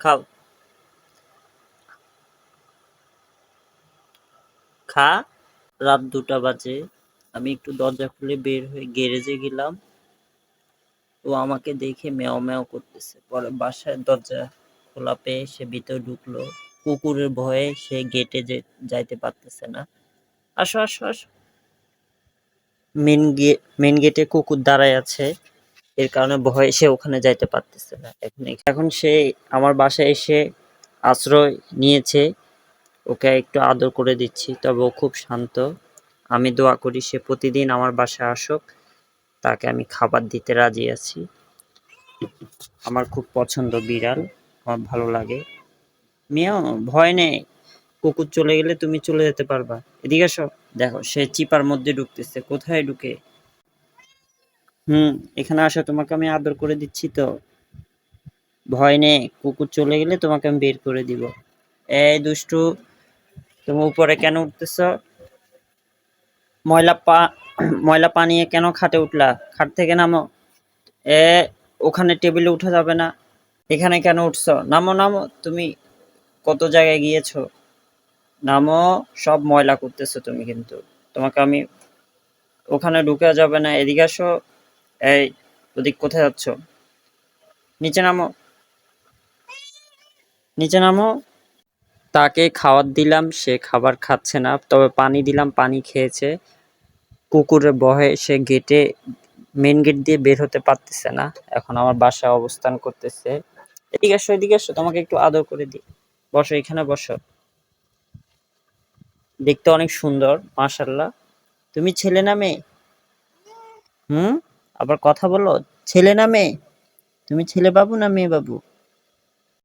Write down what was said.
খাও, খা। রাত 2টা বাজে। আমি একটু দরজা খুলে বের হয়ে গ্যারেজে গেলাম। ও আমাকে দেখে ম্যাও ম্যাও করতেছে। পরে বাসায় দরজা খোলা পেয়ে সে ভিতরে ঢুকলো। কুকুরের ভয়ে সে গেটে যাইতে পারতেছে না। আসো আসো আসো। মেন গেটে কুকুর দাঁড়ায় আছে, এর কারণে ভয়ে সে ওখানে যাইতে পারতেছে না। এখন সে আমার বাসায় এসে আশ্রয় নিয়েছে। ওকে একটু আদর করে দিচ্ছি, তবে ও খুব শান্ত। আমি দোয়া করি সে প্রতিদিন আমার বাসায় আসুক, তাকে আমি খাবার দিতে রাজি আছি। আমার খুব পছন্দ বিড়াল, আমার ভালো লাগে। মিয়াও, ভয় নেই। কুকুর চলে গেলে তুমি চলে যেতে পারবা। এদিকে এসো। দেখো সে চিপার মধ্যে ঢুকতেছে। কোথায় ঢুকে? এখানে আসো, তোমাকে আমি আদর করে দিচ্ছি তো। ভয় নেই, কুকুর চলে গেলে তোমাকে আমি বের করে দিব। এই দুষ্টু, তুমি উপরে কেন উঠতেছ? ময়লা পা ময়লা পা নিয়ে কেন খাটে উঠলা? খাট থেকে নামো। এ, ওখানে টেবিলে উঠা যাবে না। এখানে কেন উঠছো? নামো নামো। তুমি কত জায়গায় গিয়েছো? নামো। সব ময়লা করতেছো তুমি কিন্তু। তোমাকে আমি ওখানে ঢুকে যাবে না। এদিকে আসো। এই, ওদিক কোথায় যাচ্ছ? নিচে নামো, নিচে নামো। তাকে খাবার দিলাম, সে খাবার খাচ্ছে না, তবে পানি দিলাম, পানি খেয়েছে। কুকুরের ভয়ে সে মেন গেট দিয়ে বের হতে পারতেছে না। এখন আমার বাসায় অবস্থান করতেছে। এদিকে আসো, এদিকে আসো, তোমাকে একটু আদর করে দিই। বসো, এখানে বসো। দেখতে অনেক সুন্দর, মাশাআল্লাহ। তুমি ছেলে না মেয়ে? হুম, আবার কথা বলো। ছেলে না মেয়ে? তুমি ছেলে বাবু না মেয়ে বাবু?